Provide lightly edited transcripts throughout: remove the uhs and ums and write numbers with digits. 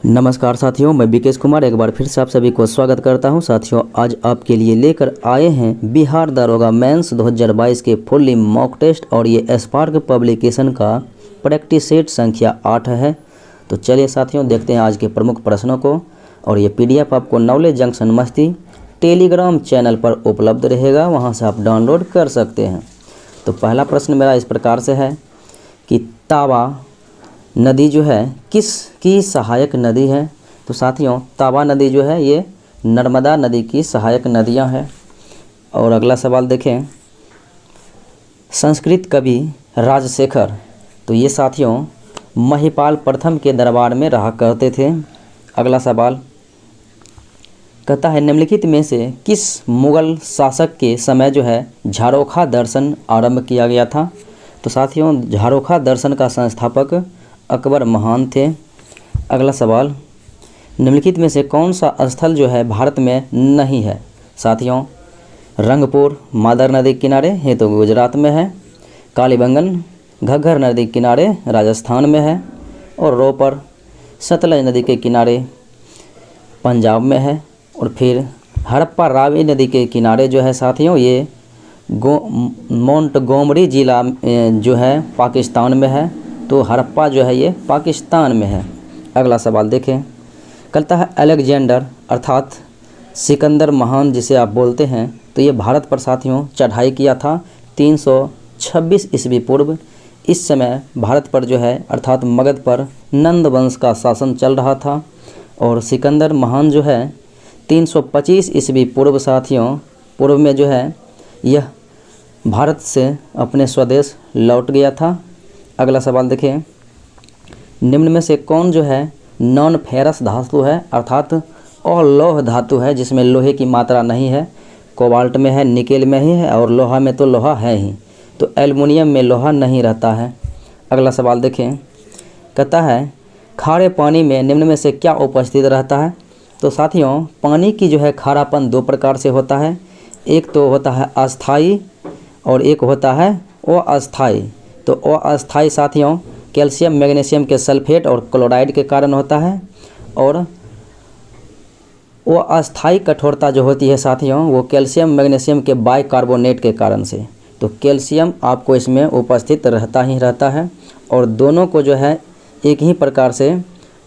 नमस्कार साथियों, मैं विकेश कुमार एक बार फिर से आप सभी को स्वागत करता हूं। साथियों, आज आपके लिए लेकर आए हैं बिहार दारोगा मेंस 2022 के फुल्ली मॉक टेस्ट और ये स्पार्क पब्लिकेशन का प्रैक्टिस सेट संख्या 8 है। तो चलिए साथियों, देखते हैं आज के प्रमुख प्रश्नों को। और ये PDF आपको नॉलेज जंक्शन मस्ती टेलीग्राम चैनल पर उपलब्ध रहेगा, वहाँ से आप डाउनलोड कर सकते हैं। तो पहला प्रश्न मेरा इस प्रकार से है कि तावा नदी जो है किसकी सहायक नदी है। तो साथियों, तावा नदी जो है ये नर्मदा नदी की सहायक नदियां हैं। और अगला सवाल देखें, संस्कृत कवि राजशेखर, तो ये साथियों महिपाल प्रथम के दरबार में रहा करते थे। अगला सवाल कहता है, निम्नलिखित में से किस मुगल शासक के समय जो है झारोखा दर्शन आरंभ किया गया था। तो साथियों, झारोखा दर्शन का संस्थापक अकबर महान थे। अगला सवाल, निम्नलिखित में से कौन सा स्थल जो है भारत में नहीं है। साथियों, रंगपुर मादर नदी के किनारे ये तो गुजरात में है, कालीबंगन घग्गर नदी के किनारे राजस्थान में है, और रोपर सतलज नदी के किनारे पंजाब में है, और फिर हड़प्पा रावी नदी के किनारे जो है साथियों ये मोंटगोमरी जिला जो है पाकिस्तान में है। तो हड़प्पा जो है ये पाकिस्तान में है। अगला सवाल देखें, कहता है अलेक्जेंडर अर्थात सिकंदर महान जिसे आप बोलते हैं, तो ये भारत पर साथियों चढ़ाई किया था 326 ईस्वी पूर्व। इस समय भारत पर जो है अर्थात मगध पर नंद वंश का शासन चल रहा था, और सिकंदर महान जो है 325 ईस्वी पूर्व साथियों पूर्व में जो है यह भारत से अपने स्वदेश लौट गया था। अगला सवाल देखें, निम्न में से कौन जो है नॉन फेरस धातु है अर्थात अलौह धातु है जिसमें लोहे की मात्रा नहीं है। कोबाल्ट में है, निकेल में ही है, और लोहा में तो लोहा है ही, तो एल्युमिनियम में लोहा नहीं रहता है। अगला सवाल देखें, कहता है खारे पानी में निम्न में से क्या उपस्थित रहता है। तो साथियों, पानी की जो है खारापन दो प्रकार से होता है, एक तो होता है अस्थाई और एक होता है अस्थाई। तो अस्थाई साथियों कैल्शियम मैग्नीशियम के सल्फेट और क्लोराइड के कारण होता है, और अस्थाई कठोरता जो होती है साथियों वो कैल्शियम मैग्नीशियम के बाइकार्बोनेट के कारण से। तो कैल्शियम आपको इसमें उपस्थित रहता ही रहता है, और दोनों को जो है एक ही प्रकार से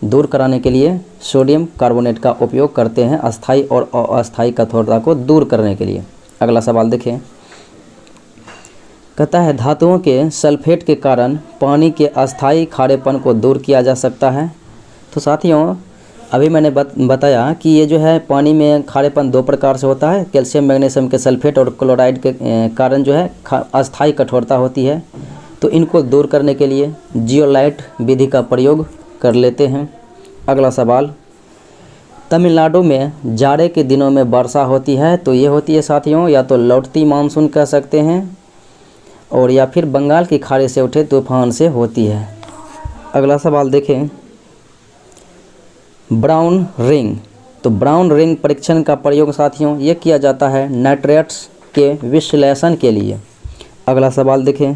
दूर कराने के लिए सोडियम कार्बोनेट का उपयोग करते हैं अस्थाई और अस्थाई कठोरता को दूर करने के लिए। अगला सवाल देखें, कहता है धातुओं के सल्फेट के कारण पानी के अस्थाई खारेपन को दूर किया जा सकता है। तो साथियों, अभी मैंने बताया कि ये जो है पानी में खारेपन दो प्रकार से होता है, कैल्शियम मैग्नीशियम के सल्फेट और क्लोराइड के कारण जो है अस्थाई कठोरता होती है। तो इनको दूर करने के लिए जियोलाइट विधि का प्रयोग कर लेते हैं। अगला सवाल, तमिलनाडु में जाड़े के दिनों में वर्षा होती है, तो ये होती है साथियों या तो लौटती मानसून कह सकते हैं, और या फिर बंगाल की खाड़ी से उठे तूफान से होती है। अगला सवाल देखें, ब्राउन रिंग, तो ब्राउन रिंग परीक्षण का प्रयोग साथियों ये किया जाता है नाइट्रेट्स के विश्लेषण के लिए। अगला सवाल देखें,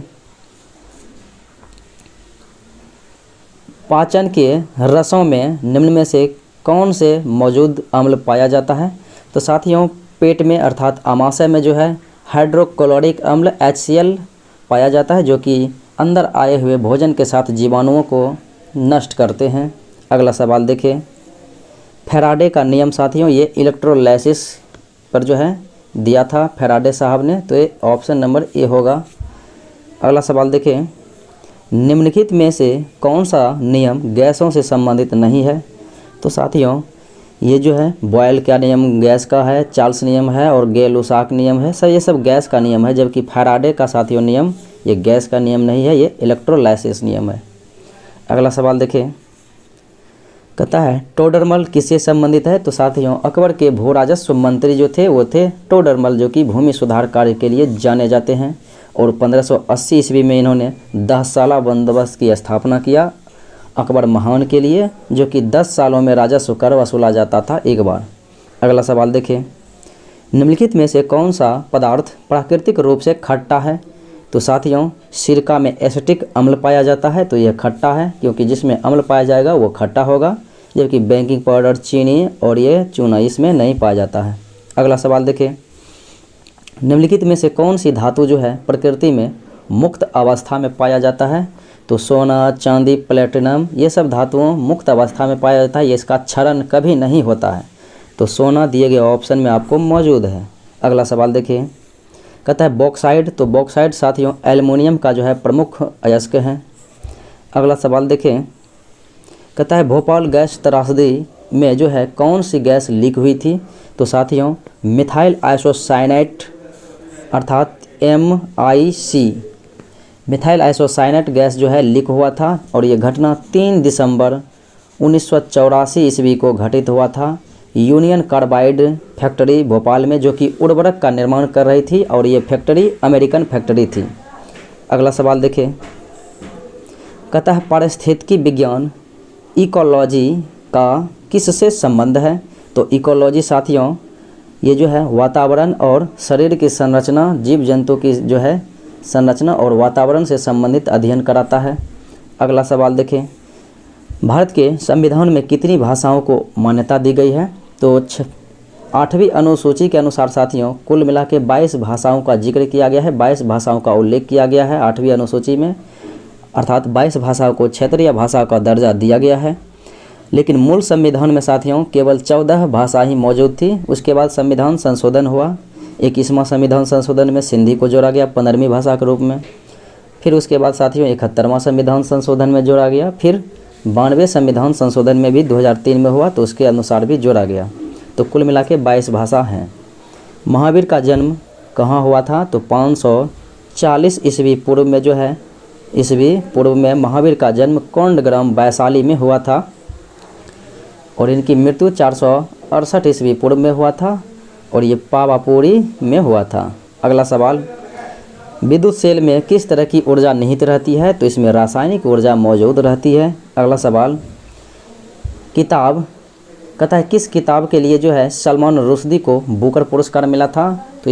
पाचन के रसों में निम्न में से कौन से मौजूद अम्ल पाया जाता है। तो साथियों, पेट में अर्थात आमाशय में जो है हाइड्रोक्लोरिक अम्ल HCl पाया जाता है, जो कि अंदर आए हुए भोजन के साथ जीवाणुओं को नष्ट करते हैं। अगला सवाल देखें, फैराडे का नियम साथियों ये इलेक्ट्रोलाइसिस पर जो है दिया था फैराडे साहब ने, तो ये ऑप्शन नंबर ए होगा। अगला सवाल देखें, निम्नलिखित में से कौन सा नियम गैसों से संबंधित नहीं है। तो साथियों, ये जो है बॉयल का नियम गैस का है, चार्ल्स नियम है, और गे-लुसाक नियम है, सर ये सब गैस का नियम है, जबकि फैराडे का साथियों नियम ये गैस का नियम नहीं है, ये इलेक्ट्रोलाइसिस नियम है। अगला सवाल देखें, कहता है टोडरमल किससे संबंधित है। तो साथियों, अकबर के भू राजस्व मंत्री जो थे वो थे टोडरमल, जो कि भूमि सुधार कार्य के लिए जाने जाते हैं, और 1580 ईस्वी में इन्होंने 10 साला बंदोबस्त की स्थापना किया अकबर महान के लिए, जो कि 10 सालों में राजस्व कर वसूला जाता था एक बार। अगला सवाल देखें, निम्नलिखित में से कौन सा पदार्थ प्राकृतिक रूप से खट्टा है। तो साथियों सिरका में एसिटिक अम्ल पाया जाता है, तो यह खट्टा है क्योंकि जिसमें अम्ल पाया जाएगा वो खट्टा होगा, जबकि बेकिंग पाउडर, चीनी और ये चूना इसमें नहीं पाया जाता है। अगला सवाल देखिए, निम्नलिखित में से कौन सी धातु जो है प्रकृति में मुक्त अवस्था में पाया जाता है? तो सोना, चांदी, प्लेटिनम, ये सब धातुओं मुक्त अवस्था में पाया जाता है, ये इसका क्षरण कभी नहीं होता है। तो सोना दिए गए ऑप्शन में आपको मौजूद है। अगला सवाल देखिए, कहता है बॉक्साइड। तो बॉक्साइड साथियों एल्युमिनियम का जो है प्रमुख अयस्क है। अगला सवाल देखिए, कहता है भोपाल गैस त्रासदी में जो है कौन सी गैस लीक हुई थी? तो साथियों मिथाइल आइसोसाइनेट अर्थात MIC, मिथाइल आइसोसाइनेट गैस जो है लीक हुआ था और ये घटना 3 दिसंबर 1984 ईस्वी को घटित हुआ था यूनियन कार्बाइड फैक्ट्री भोपाल में, जो कि उर्वरक का निर्माण कर रही थी और ये फैक्ट्री अमेरिकन फैक्ट्री थी। अगला सवाल देखिए, कहता है पारिस्थितिकी विज्ञान इकोलॉजी का किससे संबंध है? तो इकोलॉजी साथियों ये जो है वातावरण और शरीर की संरचना, जीव जंतु की जो है संरचना और वातावरण से संबंधित अध्ययन कराता है। अगला सवाल देखें, भारत के संविधान में कितनी भाषाओं को मान्यता दी गई है? तो 8वीं अनुसूची के अनुसार साथियों कुल मिला के 22 भाषाओं का जिक्र किया गया है, 22 भाषाओं का उल्लेख किया गया है 8वीं अनुसूची में, अर्थात 22 भाषाओं को क्षेत्रीय भाषा का दर्जा दिया गया है। लेकिन मूल संविधान में साथियों केवल 14 भाषा ही मौजूद थी। उसके बाद संविधान संशोधन हुआ, 21वां संविधान संशोधन में सिंधी को जोड़ा गया 15वीं भाषा के रूप में। फिर उसके बाद साथियों 71वां संविधान संशोधन में जोड़ा गया। फिर 92वें संविधान संशोधन में भी 2003 में हुआ तो उसके अनुसार भी जोड़ा गया। तो कुल मिला के 22 भाषा हैं। महावीर का जन्म कहाँ हुआ था? तो 540 ईस्वी पूर्व में जो है ईस्वी पूर्व में महावीर का जन्म कोंडग्राम वैशाली में हुआ था और इनकी मृत्यु 468 ईस्वी पूर्व में हुआ था और ये पावापुरी में हुआ था। अगला सवाल, विद्युत सेल में किस तरह की ऊर्जा निहित रहती है? तो इसमें रासायनिक ऊर्जा मौजूद रहती है। अगला सवाल, किताब कहता है किस किताब के लिए जो है सलमान रुश्दी को बुकर पुरस्कार मिला था? तो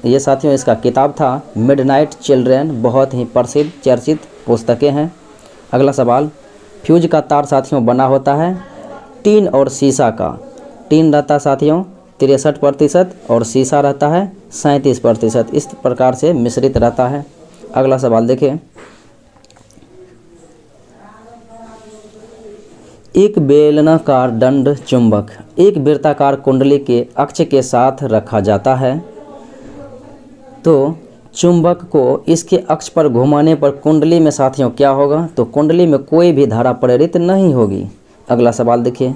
ये साथियों इसका किताब था मिडनाइट चिल्ड्रन, बहुत ही प्रसिद्ध चर्चित पुस्तकें हैं। अगला सवाल, फ्यूज का तार साथियों बना होता है टीन और सीसा का। टीन रहता है साथियों 63% और सीसा रहता है 37%, इस प्रकार से मिश्रित रहता है। अगला सवाल देखें, एक बेलनाकार दंड चुंबक एक वृत्ताकार कुंडली के अक्ष के साथ रखा जाता है, तो चुंबक को इसके अक्ष पर घुमाने पर कुंडली में साथियों क्या होगा? तो कुंडली में कोई भी धारा प्रेरित नहीं होगी। अगला सवाल देखिए,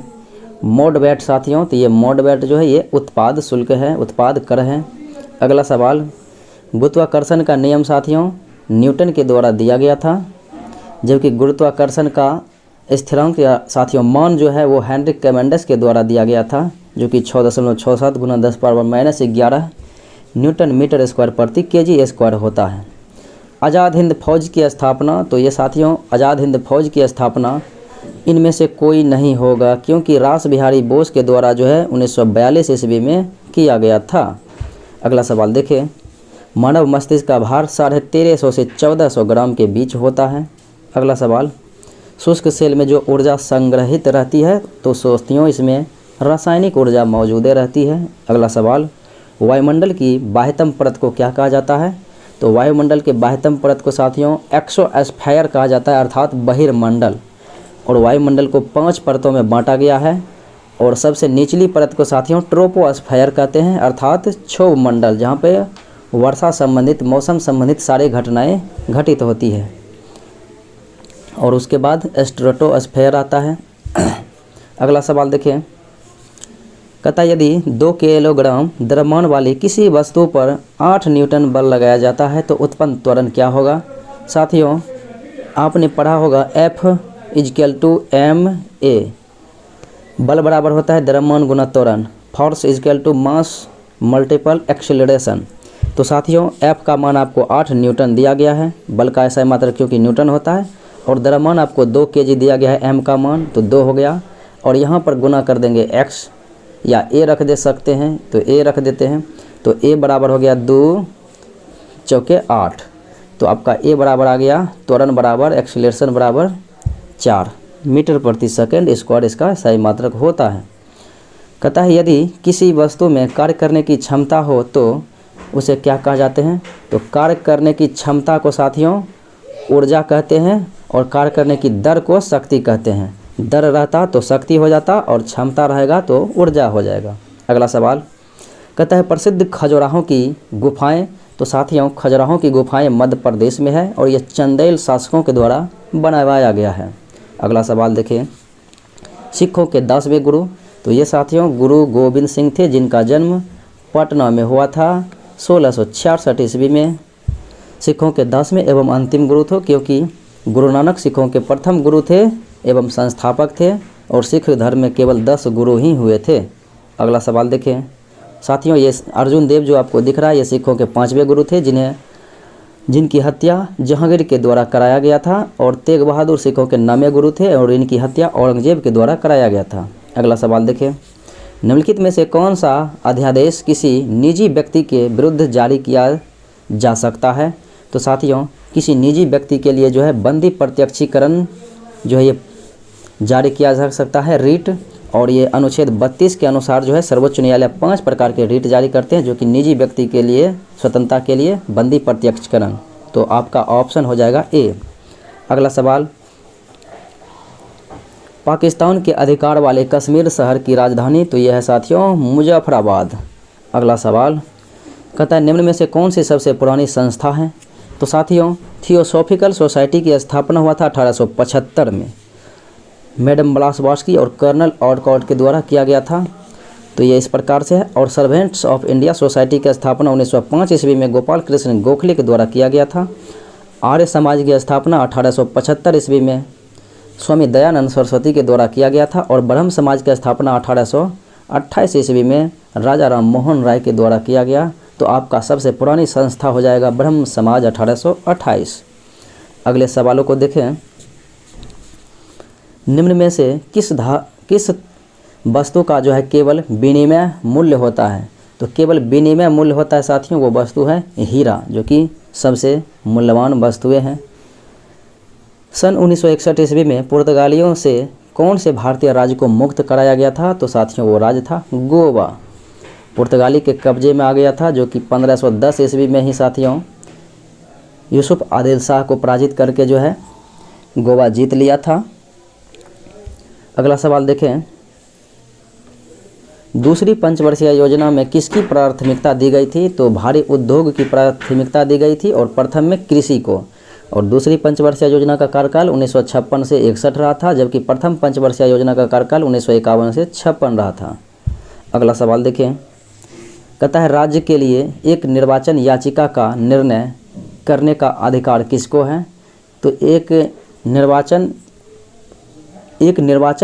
मोड वैट साथियों, तो ये मोड वैट जो है ये उत्पाद शुल्क है, उत्पाद कर है। अगला सवाल, गुरुत्वाकर्षण का नियम साथियों न्यूटन के द्वारा दिया गया था, जबकि गुरुत्वाकर्षण का स्थिरांक या साथियों मान जो है वो हेनरिक कैवेंडिश के द्वारा दिया गया था, जो कि 6.67 × 10⁻⁻11 न्यूटन मीटर स्क्वायर प्रति kg² होता है। आज़ाद हिंद फौज की स्थापना, तो ये साथियों आज़ाद हिंद फौज की स्थापना इनमें से कोई नहीं होगा, क्योंकि रास बिहारी बोस के द्वारा जो है 1942 ईस्वी में किया गया था। अगला सवाल देखें, मानव मस्तिष्क का भार 1350 से 1400 ग्राम के बीच होता है। अगला सवाल, शुष्क सेल में जो ऊर्जा संग्रहित रहती है तो साथियों इसमें रासायनिक ऊर्जा मौजूद रहती है। अगला सवाल, वायुमंडल की बाह्यतम परत को क्या कहा जाता है? तो वायुमंडल के बाह्यतम परत को साथियों एक्सोस्फीयर कहा जाता है, अर्थात बहिर्मंडल। और वायुमंडल को 5 परतों में बांटा गया है और सबसे निचली परत को साथियों ट्रोपोस्फीयर कहते हैं, अर्थात क्षोभ मंडल, जहाँ पे वर्षा संबंधित मौसम संबंधित सारी घटनाएं घटित होती है। और उसके बाद स्ट्रेटोस्फीयर आता है। अगला सवाल देखें, कहता यदि 2 किलोग्राम द्रव्यमान वाली किसी वस्तु पर 8 न्यूटन बल लगाया जाता है तो उत्पन्न त्वरण क्या होगा? साथियों आपने पढ़ा होगा F = ma, बल बराबर होता है द्रव्यमान गुना त्वरण, फोर्स = मास मल्टीपल एक्सेलरेशन। तो साथियों F का मान आपको 8 न्यूटन दिया गया है, बल का ऐसा मात्रा क्योंकि न्यूटन होता है, और द्रव्यमान आपको 2 kg दिया गया है, m का मान तो 2 हो गया, और यहाँ पर गुना कर देंगे x या a रख दे सकते हैं तो a रख देते हैं, तो a बराबर हो गया 2 × 8, तो आपका a बराबर आ गया त्वरण बराबर एक्सीलरेशन बराबर 4, मीटर प्रति सेकंड स्क्वायर इसका सही मात्रक होता है। कहता है यदि किसी वस्तु में कार्य करने की क्षमता हो तो उसे क्या कहा जाते हैं? तो कार्य करने की क्षमता को साथियों ऊर्जा कहते हैं और कार्य करने की दर को शक्ति कहते हैं। दर रहता तो शक्ति हो जाता और क्षमता रहेगा तो ऊर्जा हो जाएगा। अगला सवाल कहता है प्रसिद्ध खजुराहों की गुफाएं। तो साथियों खजुराहों की गुफाएं मध्य प्रदेश में है और यह चंदेल शासकों के द्वारा बनवाया गया है। अगला सवाल देखिए सिखों के 10वें गुरु। तो ये साथियों गुरु गोविंद सिंह थे जिनका जन्म पटना में हुआ था 1666 ईस्वी में। सिखों के 10वें एवं अंतिम गुरु थे क्योंकि गुरु नानक सिखों के प्रथम गुरु थे एवं संस्थापक थे और सिख धर्म में केवल 10 गुरु ही हुए थे। अगला सवाल देखें साथियों ये अर्जुन देव जो आपको दिख रहा है ये सिखों के 5वें गुरु थे जिनकी हत्या जहांगीर के द्वारा कराया गया था और तेग बहादुर सिखों के 9वें गुरु थे और इनकी हत्या औरंगजेब के द्वारा कराया गया था। अगला सवाल देखें निम्नलिखित में से कौन सा अध्यादेश किसी निजी व्यक्ति के विरुद्ध जारी किया जा सकता है? तो साथियों किसी निजी व्यक्ति के लिए जो है बंदी प्रत्यक्षीकरण जो है ये जारी किया जा सकता है रीट। और ये अनुच्छेद 32 के अनुसार जो है सर्वोच्च न्यायालय 5 प्रकार के रीट जारी करते हैं जो कि निजी व्यक्ति के लिए स्वतंत्रता के लिए बंदी प्रत्यक्षीकरण। तो आपका ऑप्शन हो जाएगा ए। अगला सवाल पाकिस्तान के अधिकार वाले कश्मीर शहर की राजधानी। तो यह है साथियों मुजफ्फराबाद। अगला सवाल कहता है निम्न में से कौन सी सबसे पुरानी संस्था है? तो साथियों थियोसॉफिकल सोसाइटी की स्थापना हुआ था 1875 में मैडम ब्लासवास्की और कर्नल ऑलकॉट के द्वारा किया गया था। तो ये इस प्रकार से है। और सर्वेंट्स ऑफ इंडिया सोसाइटी की स्थापना 1905 ईस्वी में गोपाल कृष्ण गोखले के द्वारा किया गया था। आर्य समाज की स्थापना 1875 ईस्वी में स्वामी दयानंद सरस्वती के द्वारा किया गया था। और ब्रह्म समाज की स्थापना 1828 ईस्वी में राजा राम मोहन राय के द्वारा किया गया। तो आपका सबसे पुरानी संस्था हो जाएगा ब्रह्म समाज 1828। अगले सवालों को देखें निम्न में से किस वस्तु का जो है केवल विनिमय मूल्य होता है? तो केवल विनिमय मूल्य होता है साथियों वो वस्तु है हीरा जो कि सबसे मूल्यवान वस्तुएं हैं। सन 1961 ईस्वी में पुर्तगालियों से कौन से भारतीय राज्य को मुक्त कराया गया था? तो साथियों वो राज्य था गोवा। पुर्तगाली के कब्जे में आ गया था जो कि 1510 ईस्वी में ही साथियों यूसुफ आदिल शाह को पराजित करके जो है गोवा जीत लिया था। अगला सवाल देखें दूसरी पंचवर्षीय योजना में किसकी प्राथमिकता दी गई थी? तो भारी उद्योग की प्राथमिकता दी गई थी और प्रथम में कृषि को। और दूसरी पंचवर्षीय योजना का कार्यकाल 1956 से 61 रहा था जबकि प्रथम पंचवर्षीय योजना का कार्यकाल 1951 से 56 रहा था। अगला सवाल देखें कहता है राज्य के लिए एक निर्वाचन याचिका का निर्णय करने का अधिकार किसको है? तो एक निर्वाचन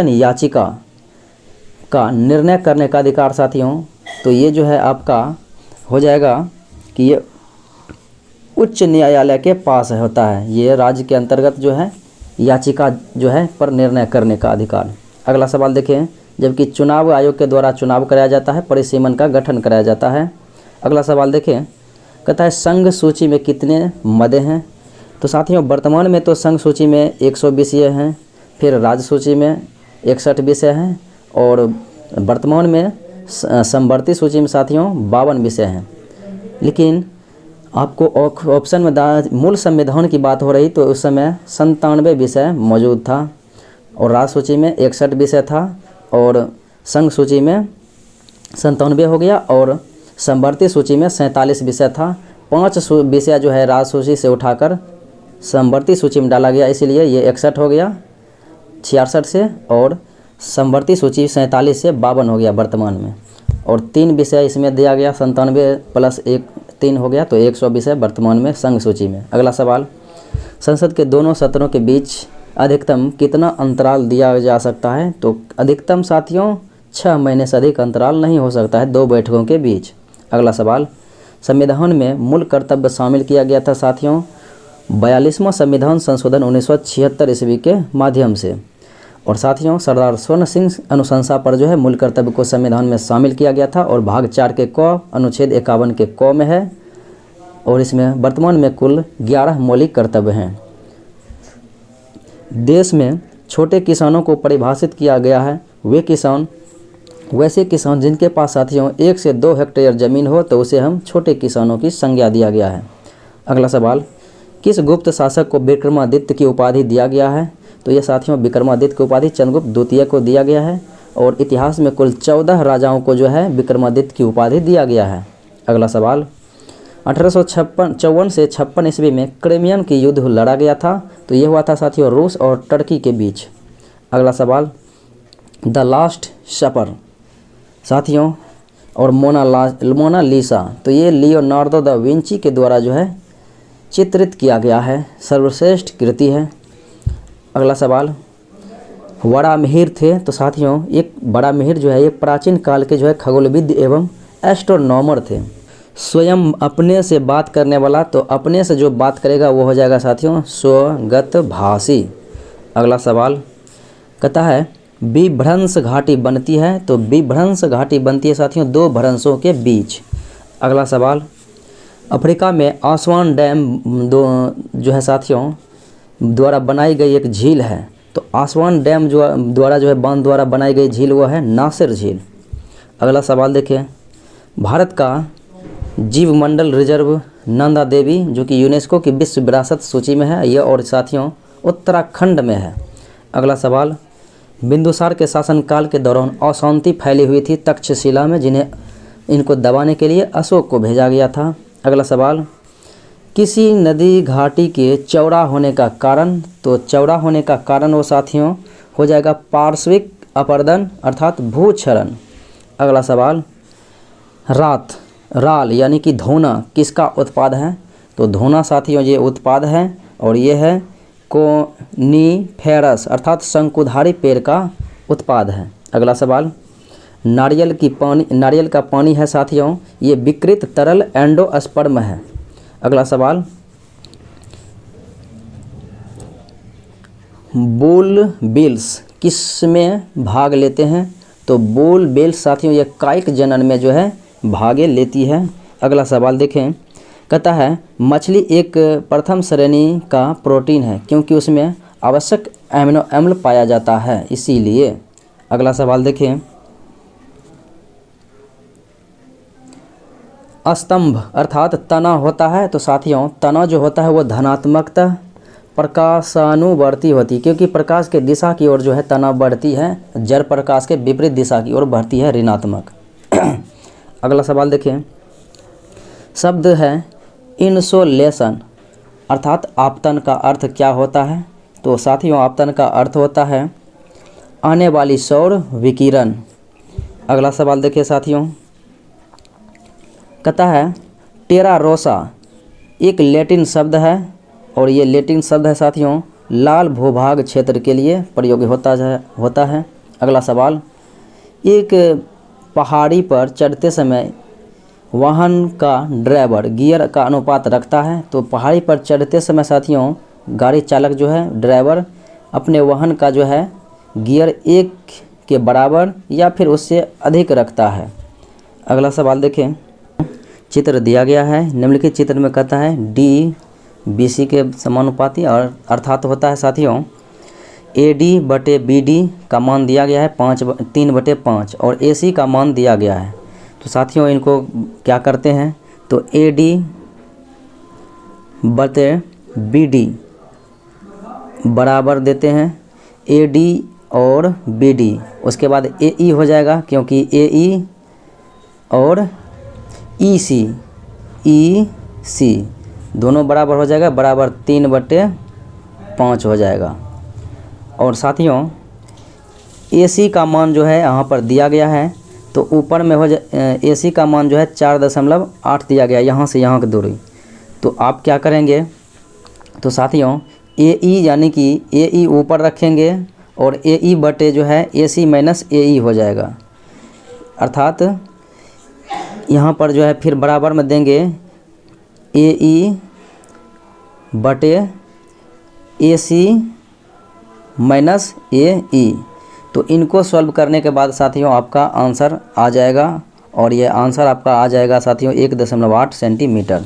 याचिका का निर्णय करने का अधिकार साथियों तो ये जो है आपका हो जाएगा कि ये उच्च न्यायालय के पास होता है। ये राज्य के अंतर्गत जो है याचिका जो है पर निर्णय करने का अधिकार। अगला सवाल देखें जबकि चुनाव आयोग के द्वारा चुनाव कराया जाता है परिसीमन का गठन कराया जाता है। अगला सवाल देखें कहता है संघ सूची में कितने मदे हैं? तो साथियों वर्तमान में तो संघ सूची में 100 विषय हैं, फिर राज्य सूची में 61 विषय हैं और वर्तमान में समवर्ती सूची में साथियों 52 विषय हैं। लेकिन आपको ऑप्शन में मूल संविधान की बात हो रही तो उस समय 97 विषय मौजूद था और राज्य सूची में 61 विषय था और संघ सूची में 97 हो गया और समवर्ती सूची में 47 विषय था। 5 विषय जो है राज्य सूची से उठाकर समवर्ती सूची में डाला गया इसलिए ये 61 हो गया 66 से और समवर्ती सूची 47 से 52 हो गया वर्तमान में। और 3 विषय इसमें दिया गया 97 प्लस 1 3 हो गया तो 100 विषय वर्तमान में संघ सूची में। अगला सवाल संसद के दोनों सत्रों के बीच अधिकतम कितना अंतराल दिया जा सकता है? तो अधिकतम साथियों 6 महीने से अधिक अंतराल नहीं हो सकता है 2 बैठकों के बीच। अगला सवाल संविधान में मूल कर्तव्य शामिल किया गया था साथियों 42वां संविधान संशोधन 1976 ईस्वी के माध्यम से। और साथियों सरदार स्वर्ण सिंह अनुशंसा पर जो है मूल कर्तव्य को संविधान में शामिल किया गया था और भाग 4 के क अनुच्छेद 51 के क में है और इसमें वर्तमान में कुल 11 मौलिक कर्तव्य हैं। देश में छोटे किसानों को परिभाषित किया गया है वैसे किसान जिनके पास साथियों 1 से 2 हेक्टेयर ज़मीन हो तो उसे हम छोटे किसानों की संज्ञा दिया गया है। अगला सवाल, किस गुप्त शासक को विक्रमादित्य की उपाधि दिया गया है? तो ये साथियों विक्रमादित्य की उपाधि चंद्रगुप्त द्वितीय को दिया गया है और इतिहास में कुल 14 राजाओं को जो है विक्रमादित्य की उपाधि दिया गया है। अगला सवाल, 1854 से 56 ईस्वी में क्रिमियन की युद्ध लड़ा गया था, तो ये हुआ था साथियों रूस और टर्की के बीच। अगला सवाल, द लास्ट सपर साथियों और मोनालिसा, तो ये लियोनार्डो दा विंची के द्वारा जो है चित्रित किया गया है, सर्वश्रेष्ठ कृति है। अगला सवाल, बड़ा मिहिर थे, तो साथियों एक बड़ा मिहिर जो है ये प्राचीन काल के जो है खगोलविद एवं एस्ट्रोनॉमर थे। स्वयं अपने से बात करने वाला, तो अपने से जो बात करेगा वो हो जाएगा साथियों स्वगत भाषी। अगला सवाल कहता है विभ्रंश घाटी बनती है, तो विभ्रंश घाटी बनती है साथियों 2 भ्रंशों के बीच। अगला सवाल, अफ्रीका में आसवान डैम जो है साथियों द्वारा बनाई गई एक झील है, तो आसवान डैम द्वारा जो है बांध द्वारा बनाई गई झील वो है नासिर झील। अगला सवाल देखिए, भारत का जीवमंडल रिजर्व नंदा देवी जो कि यूनेस्को की विश्व विरासत सूची में है, ये और साथियों उत्तराखंड में है। अगला सवाल, बिंदुसार के शासनकाल के दौरान अशांति फैली हुई थी तक्षशिला में, जिन्हें इनको दबाने के लिए अशोक को भेजा गया था। अगला सवाल, किसी नदी घाटी के चौड़ा होने का कारण, तो चौड़ा होने का कारण वो साथियों हो जाएगा पार्श्विक अपरदन अर्थात भूक्षरण। अगला सवाल, राल यानी कि धोना किसका उत्पाद है? तो धोना साथियों ये उत्पाद है और ये है कोनीफेरस अर्थात शंकुधारी पेड़ का उत्पाद है। अगला सवाल, नारियल का पानी है साथियों ये विकृत तरल एंडोस्पर्म है। अगला सवाल, बुल बिल्स किस में भाग लेते हैं? तो बुल बिल्स साथियों ये कायिक जनन में जो है भागे लेती है। अगला सवाल देखें, कहता है मछली एक प्रथम श्रेणी का प्रोटीन है क्योंकि उसमें आवश्यक एमिनो अम्ल पाया जाता है इसीलिए। अगला सवाल देखें, स्तंभ अर्थात तना होता है, तो साथियों तना जो होता है वो धनात्मकता प्रकाशानुवर्ती होती है क्योंकि प्रकाश के दिशा की ओर जो है तना बढ़ती है, जड़ प्रकाश के विपरीत दिशा की ओर बढ़ती है ऋणात्मक। अगला सवाल देखें, शब्द है इंसोलेशन अर्थात आपतन का अर्थ क्या होता है? तो साथियों आपतन का अर्थ होता है आने वाली सौर विकिरण। अगला सवाल देखिए साथियों, कहता है टेरा रोसा एक लैटिन शब्द है और ये लैटिन शब्द है साथियों लाल भूभाग क्षेत्र के लिए प्रयोग होता है। अगला सवाल, एक पहाड़ी पर चढ़ते समय वाहन का ड्राइवर गियर का अनुपात रखता है, तो पहाड़ी पर चढ़ते समय साथियों गाड़ी चालक जो है ड्राइवर अपने वाहन का जो है गियर 1 के बराबर या फिर उससे अधिक रखता है। अगला सवाल देखें, चित्र दिया गया है, निम्नलिखित चित्र में कहता है डी BC के समानुपाती और अर्थात होता है साथियों AD/BD का मान दिया गया है 3/5 और AC का मान दिया गया है। तो साथियों इनको क्या करते हैं, तो AD/BD बराबर देते हैं AD और BD, उसके बाद AE हो जाएगा क्योंकि AE और EC दोनों बराबर हो जाएगा, बराबर 3/5 हो जाएगा। और साथियों AC का मान जो है यहाँ पर दिया गया है, तो ऊपर में AC का मान जो है 4.8 दिया गया यहाँ से यहाँ की दूरी। तो आप क्या करेंगे, तो साथियों AE यानी कि AE ऊपर रखेंगे और AE बटे जो है AC माइनस AE हो जाएगा, अर्थात यहाँ पर जो है फिर बराबर में देंगे AE बटे AC माइनस AE। तो इनको सॉल्व करने के बाद साथियों आपका आंसर आ जाएगा और ये आंसर आपका आ जाएगा साथियों 1.8 सेंटीमीटर।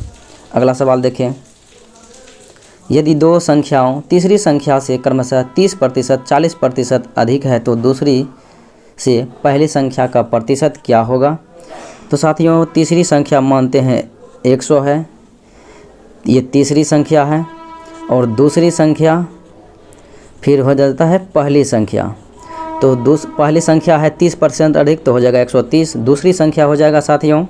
अगला सवाल देखें, यदि दो संख्याओं तीसरी संख्या से क्रमशः 30%, 40% अधिक है तो दूसरी से पहली संख्या का प्रतिशत क्या होगा। तो साथियों तीसरी संख्या मानते हैं 100 है, ये तीसरी संख्या है, और दूसरी संख्या फिर हो जाता है पहली संख्या। तो पहली संख्या है 30% अधिक तो हो जाएगा 130, दूसरी संख्या हो जाएगा साथियों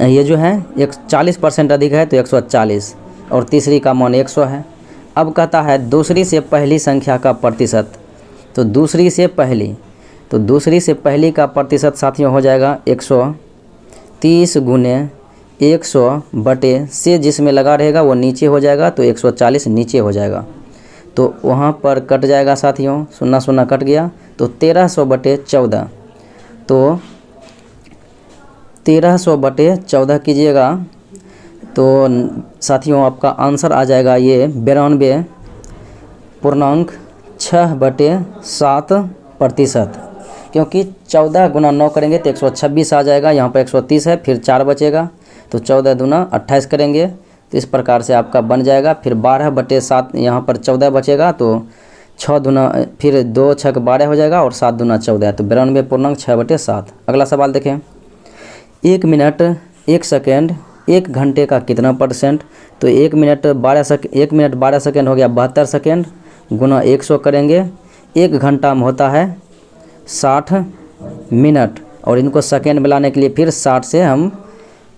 ये जो है 40% अधिक है तो 140, और तीसरी का मान 100 है। अब कहता है दूसरी से पहली संख्या का प्रतिशत, तो दूसरी से पहली का प्रतिशत साथियों हो जाएगा 130 गुने 100 बटे से जिसमें लगा रहेगा वो नीचे हो जाएगा तो 140 नीचे हो जाएगा, तो वहाँ पर कट जाएगा साथियों, 0 कट गया तो 1300 बटे 14, तो 1300 बटे 14 कीजिएगा तो साथियों आपका आंसर आ जाएगा ये 92.6/7%, क्योंकि 14 गुना 9 करेंगे तो 126 आ जाएगा, यहाँ पर 130 है, फिर 4 बचेगा तो 14 दूना 28 करेंगे तो इस प्रकार से आपका बन जाएगा। फिर 12/7 यहाँ पर 14 बचेगा तो 6 दूना फिर 2 6 12 हो जाएगा और 7 दूना 14, तो 92.6/7। अगला सवाल देखें, 1 मिनट 1 सेकेंड 1 घंटे का कितना %, तो 1 मिनट 12 सेकेंड हो गया 72 सेकेंड गुना 100 करेंगे, 1 घंटा में होता है 60 मिनट, और इनको सेकेंड में लाने के लिए फिर 60 से हम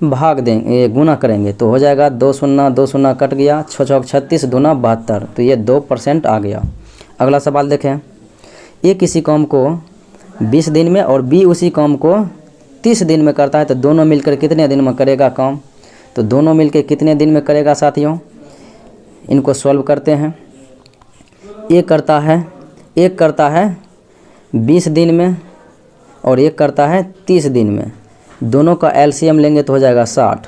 भाग देंगे, गुना करेंगे तो हो जाएगा 2 0 कट गया, 6 6 36 दूना 72, तो ये 2% आ गया। अगला सवाल देखें, ए किसी काम को 20 दिन में और बी उसी काम को 30 दिन में करता है तो दोनों मिलकर कितने दिन में करेगा काम, तो दोनों मिलकर कितने दिन में करेगा साथियों, इनको सॉल्व करते हैं। एक करता है 20 दिन में और एक करता है 30 दिन में, दोनों का एलसीएम लेंगे तो हो जाएगा 60,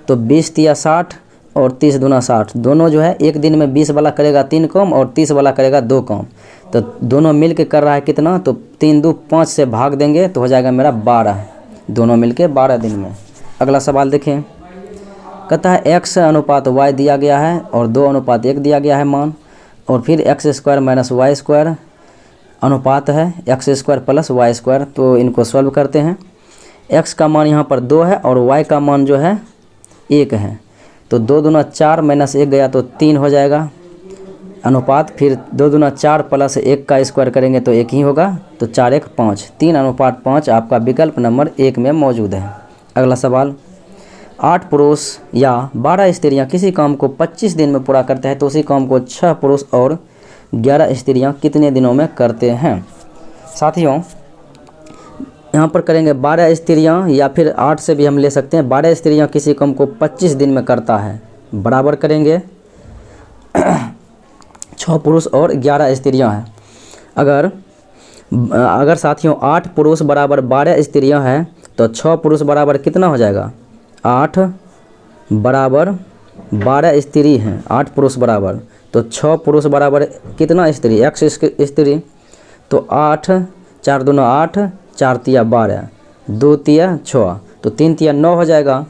तो 20 तिया 60 और 30 दूना 60, दोनों जो है एक दिन में 20 वाला करेगा 3 काम और 30 वाला करेगा 2 काम, तो दोनों मिल के कर रहा है कितना, तो 3 2 5 से भाग देंगे तो हो जाएगा मेरा 12, दोनों मिल के 12 दिन में। अगला सवाल देखें, कहता है x अनुपात y दिया गया है और 2:1 दिया गया है मान, और फिर x² - y² अनुपात है x² + y², तो इनको सॉल्व करते हैं। x का मान यहाँ पर 2 है और y का मान जो है 1 है, तो 2 दूना 4 - 1 गया तो 3 हो जाएगा अनुपात, फिर 2 दूना 4 + 1 का स्क्वायर करेंगे तो 1 ही होगा, तो 4 1 5, 3:5 आपका विकल्प नंबर 1 में मौजूद है। अगला सवाल, 8 पुरुष या 12 स्त्रियां किसी काम को 25 दिन में पूरा करते हैं तो उसी काम को 6 पुरुष और 11 स्त्रियां कितने दिनों में करते हैं। साथियों यहाँ पर करेंगे 12 स्त्रियां, या फिर 8 से भी हम ले सकते हैं, 12 स्त्रियां किसी काम को 25 दिन में करता है, बराबर करेंगे 6 पुरुष और 11 स्त्रियां हैं। अगर साथियों 8 पुरुष बराबर 12 स्त्रियां हैं तो 6 पुरुष बराबर कितना हो जाएगा, 8 बराबर 12 स्त्री हैं, 8 पुरुष बराबर, तो 6 पुरुष बराबर कितना स्त्री, x स्त्री, तो 8 4 दूना 8, 4 तिया 12, 2 तिया 6, तो 3 तिया 9 हो जाएगा।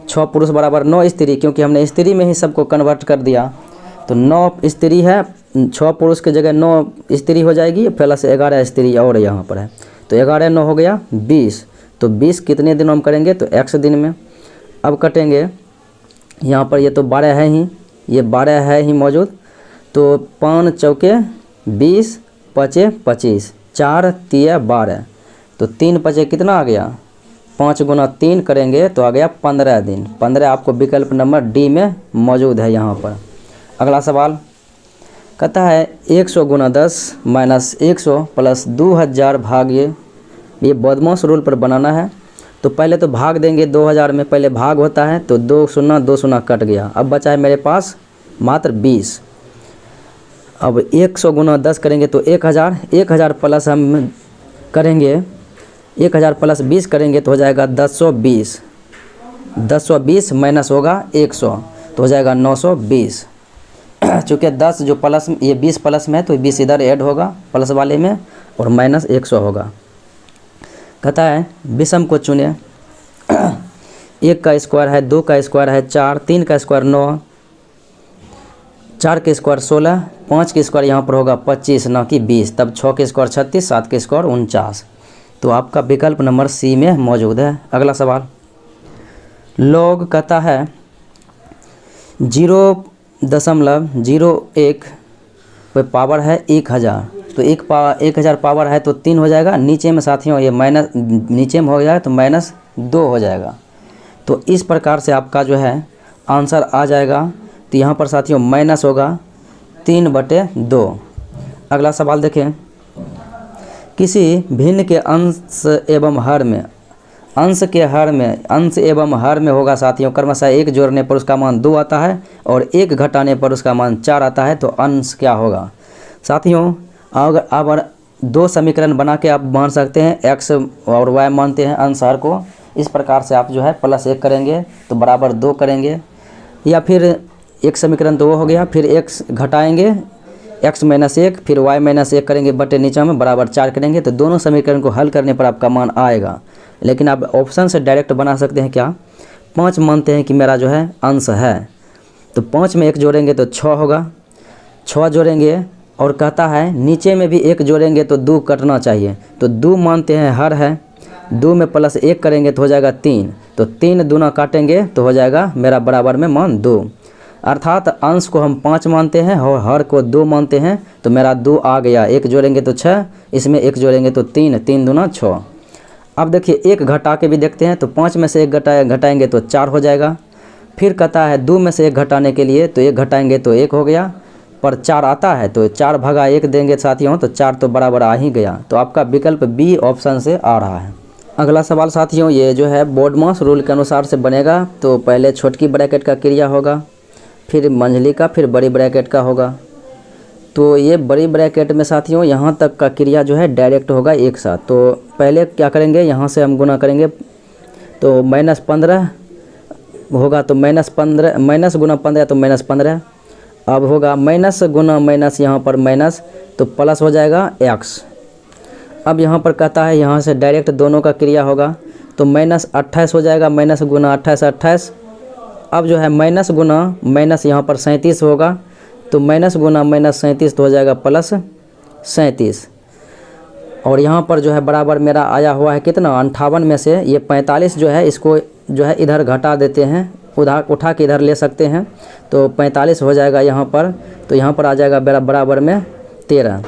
6 पुरुष बराबर 9 स्त्री, क्योंकि हमने स्त्री में ही सबको कन्वर्ट कर दिया, तो 9 स्त्री है, 6 पुरुष की जगह 9 स्त्री हो जाएगी, प्लस 11 स्त्री और यहाँ पर है, तो 11 9 हो गया 20, तो 20 कितने दिनों में करेंगे, तो x दिन में। अब कटेंगे, यहाँ पर ये तो 12 है ही, ये 12 है ही मौजूद, तो 5 चौके 20 5 25, 4 तिया 12, तो 3 5 कितना आ गया, 5 गुना 3 करेंगे तो आ गया 15 दिन। 15 आपको विकल्प नंबर डी में मौजूद है यहाँ पर। अगला सवाल कहता है 100 गुना 10 माइनस 100 प्लस 2000 भाग्य, ये बदमाश रूल पर बनाना है, तो पहले तो भाग देंगे 2000 में, पहले भाग होता है तो 2 0 कट गया, अब बचा है मेरे पास मात्र 20। अब 100 गुना 10 करेंगे तो 1000 प्लस हम करेंगे 1000 प्लस 20 करेंगे तो हो जाएगा 1020, 1020 माइनस होगा 100 तो हो जाएगा 920। चूँकि 10 जो प्लस, ये 20 प्लस में है तो 20 इधर ऐड होगा प्लस वाले में और माइनस 100 होगा। कहता है विषम को चुने, 1 का स्क्वायर है, 2 का स्क्वायर है 4, 3 का स्क्वायर 9, 4 के स्क्वायर 16, 5 के स्क्वायर यहाँ पर होगा 25 ना कि 20, तब 6 के स्क्वायर 36, 7 के स्क्वायर 49। तो आपका विकल्प नंबर सी में मौजूद है। अगला सवाल, लॉग कहता है 0.01 पे पावर है 1000, तो 1000 पावर है तो 3 हो जाएगा। नीचे में साथियों ये माइनस, नीचे में हो जाएगा तो -2 हो जाएगा। तो इस प्रकार से आपका जो है आंसर आ जाएगा। तो यहाँ पर साथियों माइनस होगा 3/2। अगला सवाल देखें, किसी भिन्न के अंश एवं हर में, अंश के हर में, अंश एवं हर में होगा साथियों क्रमशः 1 जोड़ने पर उसका मान 2 आता है और 1 घटाने पर उसका मान 4 आता है। तो अंश क्या होगा साथियों? अगर 2 समीकरण बना के आप मान सकते हैं, x और y मानते हैं अंश हर को। इस प्रकार से आप जो है +1 करेंगे तो बराबर 2 करेंगे, या फिर एक समीकरण तो वो हो गया, फिर x घटाएंगे x - 1, फिर y - 1 करेंगे बटे नीचे में बराबर 4 करेंगे। तो दोनों समीकरण को हल करने पर आपका मान आएगा। लेकिन आप ऑप्शन से डायरेक्ट बना सकते हैं। क्या 5 मानते हैं कि मेरा जो है अंश है, तो 5 में 1 जोड़ेंगे तो 6 होगा, 6 जोड़ेंगे और कहता है नीचे में भी 1 जोड़ेंगे तो 2 कटना चाहिए। तो 2 मानते हैं हर है, 2 में +1 करेंगे तो हो जाएगा 3, तो 3 दूना काटेंगे तो हो जाएगा मेरा बराबर में मान 2। अर्थात अंश को हम 5 मानते हैं और हर को 2 मानते हैं। तो मेरा 2 आ गया, 1 जोड़ेंगे तो 6, इसमें 1 जोड़ेंगे तो 3, 3 दूना 6। अब देखिए 1 घटा के भी देखते हैं, तो 5 में से 1 घटाएंगे तो 4 हो जाएगा। फिर कहता है 2 में से 1 घटाने के लिए, तो 1 घटाएंगे तो 1 हो गया, पर 4 आता है तो 4/1 देंगे साथियों, तो 4 तो बराबर आ ही गया। तो आपका विकल्प बी ऑप्शन से आ रहा है। अगला सवाल साथियों, ये जो है बोडमास रूल के अनुसार से बनेगा। तो पहले छोटकी ब्रैकेट का क्रिया होगा, फिर मंझली का, फिर बड़ी ब्रैकेट का होगा। तो ये बड़ी ब्रैकेट में साथियों यहाँ तक का क्रिया जो है डायरेक्ट होगा एक साथ। तो पहले क्या करेंगे, यहाँ से हम गुना करेंगे तो -15 होगा, तो -15 माइनस गुना 15 तो -15। अब होगा माइनस गुना माइनस, यहाँ पर माइनस तो प्लस हो जाएगा x। अब यहाँ पर कहता है यहाँ से डायरेक्ट दोनों का क्रिया होगा, तो -28 हो जाएगा, माइनस गुना 28 28। अब जो है माइनस गुना माइनस यहाँ पर 37 होगा, तो माइनस गुना माइनस 37 तो हो जाएगा +37। और यहाँ पर जो है बराबर मेरा आया हुआ है कितना, 58 में से ये 45 जो है इसको जो है इधर घटा देते हैं, उठा के इधर ले सकते हैं, तो 45 हो जाएगा यहाँ पर। तो यहाँ पर आ जाएगा मेरा बराबर में 13।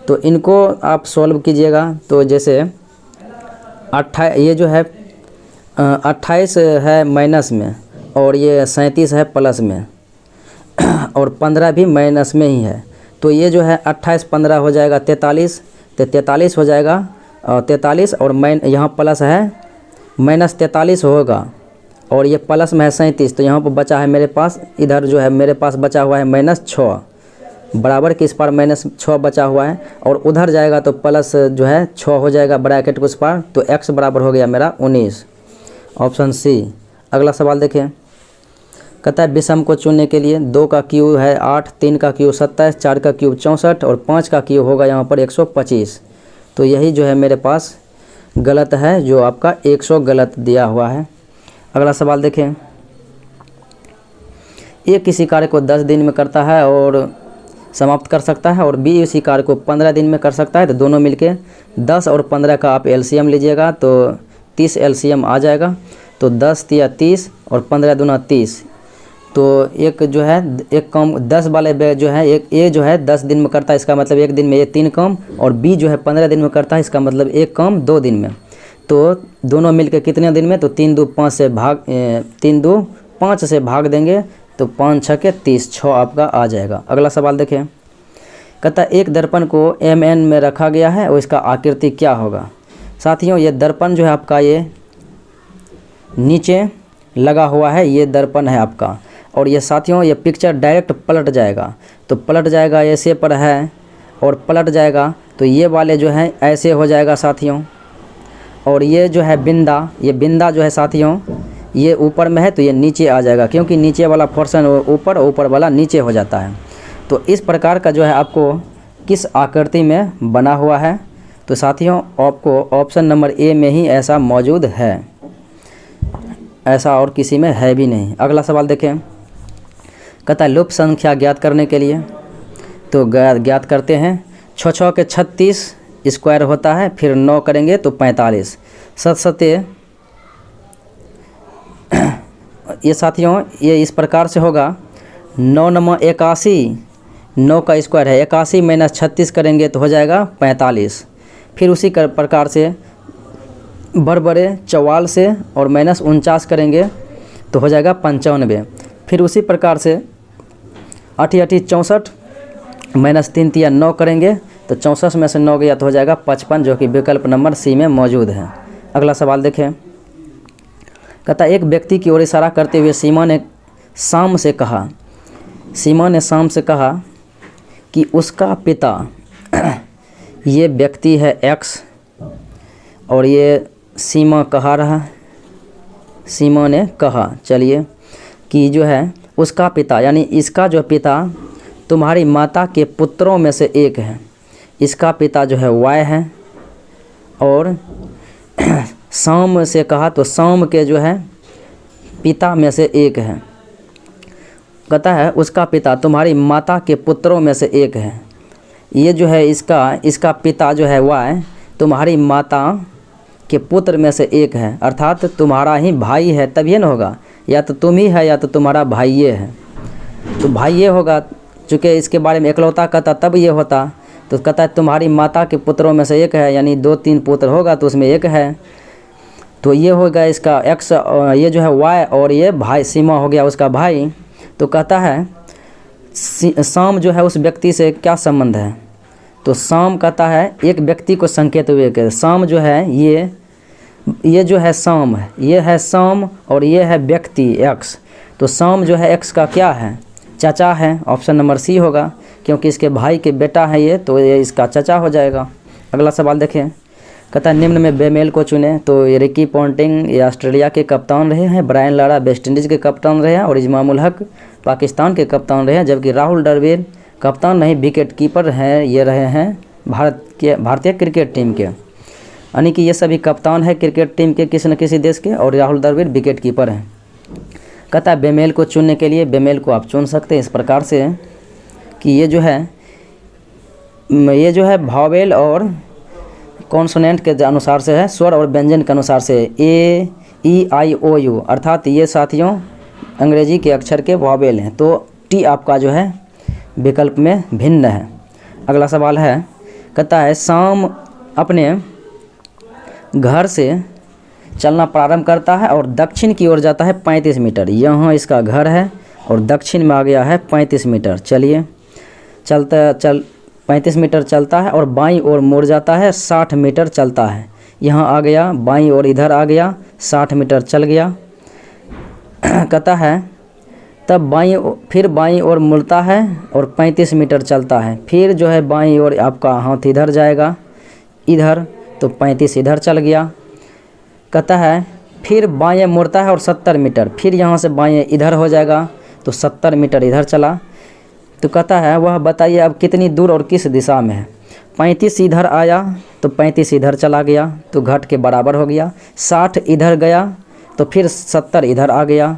तो इनको आप सॉल्व कीजिएगा। तो जैसे 28 ये जो है 28 है माइनस में और ये 37 है प्लस में और 15 भी माइनस में ही है। तो ये जो है 28 15 हो जाएगा 43, तो 43 हो जाएगा। और 43 और यहाँ प्लस है -43 होगा और ये प्लस में है 37, तो यहाँ पर बचा है मेरे पास, इधर जो है मेरे पास बचा हुआ है -6, बराबर के इस पार -6 बचा हुआ है और उधर जाएगा तो प्लस जो है 6 हो जाएगा ब्रैकेट को उस पार। तो x बराबर हो गया मेरा 19, ऑप्शन सी। अगला सवाल देखें, कहता है विषम को चुनने के लिए 2 का क्यूब है 8, 3 का क्यूब 27, 4 का क्यूब 64 और 5 का क्यूब होगा यहाँ पर 125। तो यही जो है मेरे पास गलत है, जो आपका 100 गलत दिया हुआ है। अगला सवाल देखें, ए किसी कार्य को 10 दिन में करता है और समाप्त कर सकता है और बी उसी कार्य को 15 दिन में कर सकता है। तो दोनों मिलके 10 और 15 का आप एलसीएम लीजिएगा तो 30 एलसीएम आ जाएगा। तो 10 या 30 और 15 दूना 30। तो एक जो है एक काम 10 वाले जो है एक ए जो है 10 दिन में करता है, इसका मतलब 1 दिन में ये 3 काम, और बी जो है 15 दिन में करता है, इसका मतलब 1 काम 2 दिन में। तो दोनों मिलके कितने दिन में, तो 3 2 5 से भाग 3 2 5 से भाग देंगे तो 5 6 के 30, 6 आपका आ जाएगा। अगला सवाल देखें, कहता है एक दर्पण को mn में रखा गया है और इसका आकृति क्या होगा। साथियों ये दर्पण जो है आपका ये नीचे लगा हुआ है, ये दर्पण है आपका, और ये साथियों ये पिक्चर डायरेक्ट पलट जाएगा। तो पलट जाएगा ऐसे पर है और पलट जाएगा तो ये वाले जो है ऐसे हो जाएगा साथियों। और ये जो है बिंदा, ये बिंदा जो है साथियों ये ऊपर में है तो ये नीचे आ जाएगा, क्योंकि नीचे वाला पोर्शन ऊपर, ऊपर वाला नीचे हो जाता है। तो इस प्रकार का जो है आपको किस आकृति में बना हुआ है, तो साथियों आपको ऑप्शन नंबर ए में ही ऐसा मौजूद है, ऐसा और किसी में है भी नहीं। अगला सवाल देखें, कहता है लुप्त संख्या ज्ञात करने के लिए, तो ज्ञात करते हैं। 6 6 के 36 स्क्वायर होता है, फिर 9 करेंगे तो 45। 7 7 ये साथियों ये इस प्रकार से होगा। 9 9 81, 9 का स्क्वायर है 81 माइनस 36 करेंगे तो हो जाएगा 45। फिर उसी प्रकार से बड़े 44 से और माइनस 49 करेंगे तो हो जाएगा 95। फिर उसी प्रकार से 8 8 64 माइनस 3 3 9 करेंगे तो 64 में से 9 गया तो हो जाएगा 55, जो कि विकल्प नंबर सी में मौजूद है। अगला सवाल देखें। कहता एक व्यक्ति की ओर इशारा करते हुए सीमा ने शाम से कहा कि उसका पिता ये व्यक्ति है एक्स, और ये सीमा ने कहा चलिए कि जो है उसका पिता यानी इसका जो पिता तुम्हारी माता के पुत्रों में से एक है। इसका पिता जो है वाई है, और शाम से कहा तो शाम के जो है पिता में से एक है। कहता है उसका पिता तुम्हारी माता के पुत्रों में से एक है। ये जो है इसका पिता जो है वाई तुम्हारी माता के पुत्र में से एक है, अर्थात तुम्हारा ही भाई है, तभी ना होगा, या तो तुम ही है या तो तुम्हारा भाई ये है, तो भाई ये होगा। चूँकि इसके बारे में इकलौता कहता तब ये होता, तो कहता है तुम्हारी माता के पुत्रों में से एक है, यानी 2 3 पुत्र होगा तो उसमें एक है, तो ये होगा इसका एक्स, ये जो है वाई, और ये भाई सीमा हो गया उसका भाई। तो कहता है शाम जो है उस व्यक्ति से क्या संबंध है, तो शाम कहता है एक व्यक्ति को संकेत हुए कि शाम जो है ये जो है शाम है, ये है शाम और ये है व्यक्ति एक्स, तो शाम जो है एक्स का क्या है, चाचा है। ऑप्शन नंबर सी होगा, क्योंकि इसके भाई के बेटा है ये, तो ये इसका चाचा हो जाएगा। अगला सवाल देखें। कहता है निम्न में बेमेल को चुने, तो ये रिकी पॉन्टिंग ये ऑस्ट्रेलिया के कप्तान रहे हैं, ब्रायन लारा वेस्ट इंडीज़ के कप्तान रहे हैं, और इमाम उल हक पाकिस्तान के कप्तान रहे हैं, जबकि राहुल द्रविड़ कप्तान नहीं विकेट कीपर हैं, ये रहे हैं भारतीय क्रिकेट टीम के, यानी कि ये सभी कप्तान है क्रिकेट टीम के किसी न किसी देश के, और राहुल द्रविड़ विकेट कीपर हैं। कहता है बेमेल को चुनने के लिए बेमेल को आप चुन सकते हैं इस प्रकार से कि ये जो है भावेल और कॉन्सोनेंट के अनुसार से है, स्वर और व्यंजन के अनुसार से ए ई आई ओ यू, अर्थात ये साथियों अंग्रेजी के अक्षर के वावेल हैं, तो टी आपका जो है विकल्प में भिन्न है। अगला सवाल है। कहता है शाम अपने घर से चलना प्रारंभ करता है और दक्षिण की ओर जाता है 35 मीटर। यहाँ इसका घर है और दक्षिण में आ गया है 35 मीटर। चलिए 35 मीटर चलता है और बाईं ओर मुड़ जाता है, 60 मीटर चलता है। यहाँ आ गया बाईं ओर, इधर आ गया 60 मीटर चल गया। कहता है तब फिर बाईं ओर मुड़ता है और 35 मीटर चलता है। फिर जो है बाईं ओर आपका हाथ इधर जाएगा, इधर, तो 35 इधर चल गया। कहता है फिर बाएं मुड़ता है और 70 मीटर, फिर यहाँ से बाएं इधर हो जाएगा, तो 70 मीटर इधर चला। तो कहता है वह बताइए अब कितनी दूर और किस दिशा में है। 35 इधर आया तो 35 इधर चला गया, तो घट के बराबर हो गया। 60 इधर गया तो फिर 70 इधर आ गया,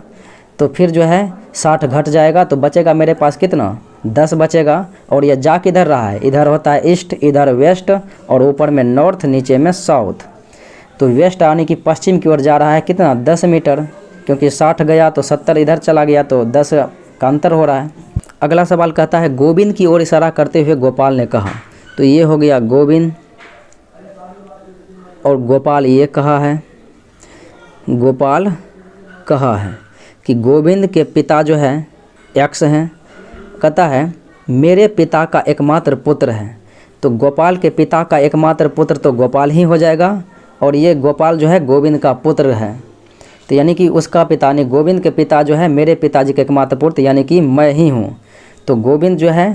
तो फिर जो है 60 घट जाएगा, तो बचेगा मेरे पास कितना 10 बचेगा। और यह जा किधर रहा है, इधर होता है ईस्ट, इधर वेस्ट, और ऊपर में नॉर्थ, नीचे में साउथ। तो वेस्ट आने की पश्चिम की ओर जा रहा है कितना 10 मीटर, क्योंकि 60 गया तो 70 इधर चला गया, तो 10 का अंतर हो रहा है। अगला सवाल कहता है गोविंद की ओर इशारा करते हुए गोपाल ने कहा। तो ये हो गया गोविंद और गोपाल ये कहा है, गोपाल कहा है कि गोविंद के पिता जो है एक्स हैं। कहता है मेरे पिता का एकमात्र पुत्र है, तो गोपाल के पिता का एकमात्र पुत्र तो गोपाल ही हो जाएगा, और ये गोपाल जो है गोविंद का पुत्र है। तो यानी कि उसका पिता यानी गोविंद के पिता जो है मेरे पिताजी के एकमात्र पुत्र यानी कि मैं ही हूँ। तो गोविंद जो है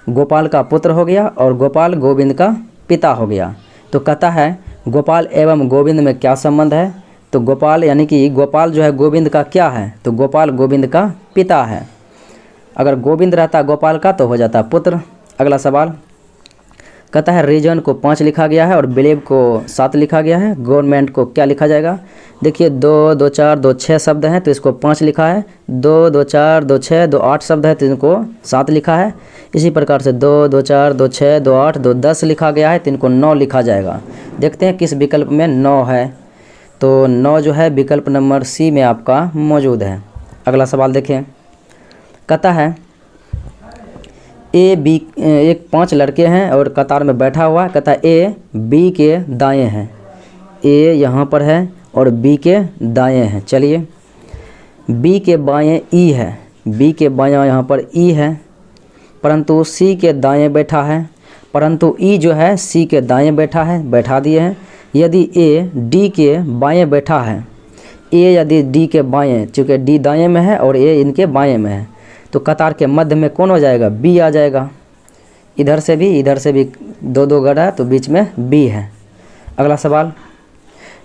गोपाल का पुत्र हो गया और गोपाल गोविंद का पिता हो गया। तो कहता है गोपाल एवं गोविंद में क्या संबंध है, तो गोपाल यानी कि गोपाल जो है गोविंद का क्या है, तो गोपाल गोविंद का पिता है। अगर गोविंद रहता गोपाल का तो हो जाता पुत्र। अगला सवाल कहता है रीजन को 5 लिखा गया है और बिलीव को 7 लिखा गया है। गवर्नमेंट को क्या लिखा जाएगा? देखिए 2 2 4 2 6 शब्द हैं तो इसको 5 लिखा है। 2 2 4 2 6 2 8 शब्द है तो इनको 7 लिखा है। इसी प्रकार से 2 2 4 2 6 2 8 2 10 लिखा गया है तो इनको 9 लिखा जाएगा। देखते हैं किस विकल्प में 9 है। तो 9 जो है विकल्प नंबर सी में आपका मौजूद है। अगला सवाल देखें। कहता है ए बी, एक 5 लड़के हैं और कतार में बैठा हुआ है। कहता है ए बी के दाएं हैं। ए यहाँ पर है और बी के दाएं हैं। चलिए बी के बाएं ई है, बी के बायां यहाँ पर ई है, परंतु सी के दाएं बैठा है, परंतु ई जो है सी के दाएं बैठा है, बैठा दिए हैं। यदि ए डी के बाएं बैठा है, ए यदि डी के बाएं, चूँकि डी दाएं में है और ए इनके बाएं में है, तो कतार के मध्य में कौन हो जाएगा? बी आ जाएगा। इधर से भी 2 गड़ा है तो बीच में बी है। अगला सवाल,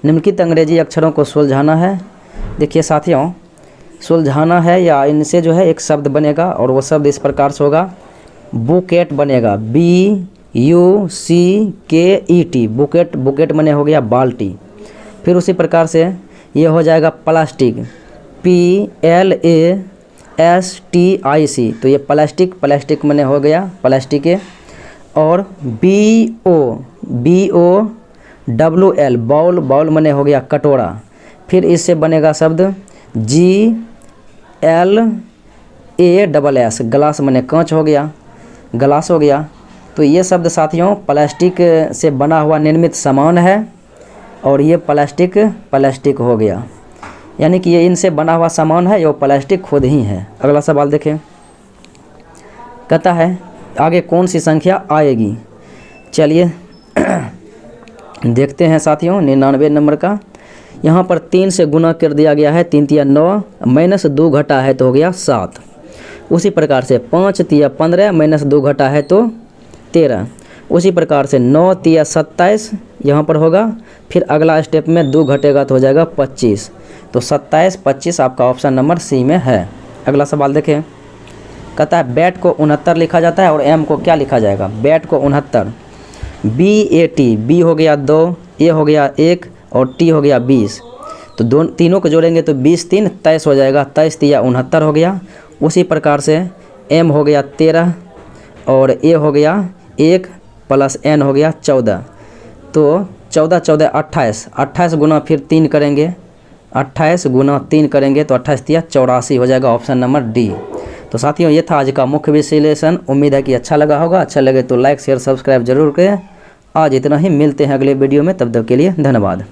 निम्नलिखित अंग्रेजी अक्षरों को सुलझाना है। देखिए साथियों, सुलझाना है या इनसे जो है एक शब्द बनेगा और वो शब्द इस प्रकार से होगा, बुकेट बनेगा। BUCKET, bouquet. बुकेट बने हो गया बाल्टी। फिर उसी प्रकार से ये हो जाएगा प्लास्टिक, PLASTIC, तो ये प्लास्टिक मने हो गया प्लास्टिक। और BOWL, बाउल मने हो गया कटोरा। फिर इससे बनेगा शब्द GLASS, ग्लास मने कांच हो गया, ग्लास हो गया। तो ये शब्द साथियों प्लास्टिक से बना हुआ निर्मित सामान है और ये प्लास्टिक हो गया, यानी कि ये इनसे बना हुआ सामान है, ये प्लास्टिक खुद ही है। अगला सवाल देखें। कहता है आगे कौन सी संख्या आएगी? चलिए देखते हैं साथियों। 99 नंबर का यहाँ पर 3 से गुना कर दिया गया है। 3 तिया 9, -2 घटा है तो हो गया 7। उसी प्रकार से 5 तिया 15, -2 घटा है तो 13। उसी प्रकार से 9 तिया 27 यहाँ पर होगा। फिर अगला स्टेप में 2 घटेगा तो हो जाएगा 25। तो 27 25 आपका ऑप्शन नंबर सी में है। अगला सवाल देखें। कहता है बैट को 69 लिखा जाता है और एम को क्या लिखा जाएगा? बैट को 69, BAT, बी हो गया 2, ए हो गया 1 और टी हो गया 20। तो तीनों को जोड़ेंगे तो 20 3 23 हो जाएगा। 23 तिया 69 हो गया। उसी प्रकार से एम हो गया 13 और ए हो गया 1 प्लस एन हो गया 14। तो 14 14 28, 28 गुना फिर 3 करेंगे, 28 गुना 3 करेंगे तो 28 तिया 84 हो जाएगा, ऑप्शन नंबर डी। तो साथियों ये था आज का मुख्य विश्लेषण। उम्मीद है कि अच्छा लगा होगा। अच्छा लगे तो लाइक शेयर सब्सक्राइब जरूर करें। आज इतना ही, मिलते हैं अगले वीडियो में, तब तक के लिए धन्यवाद।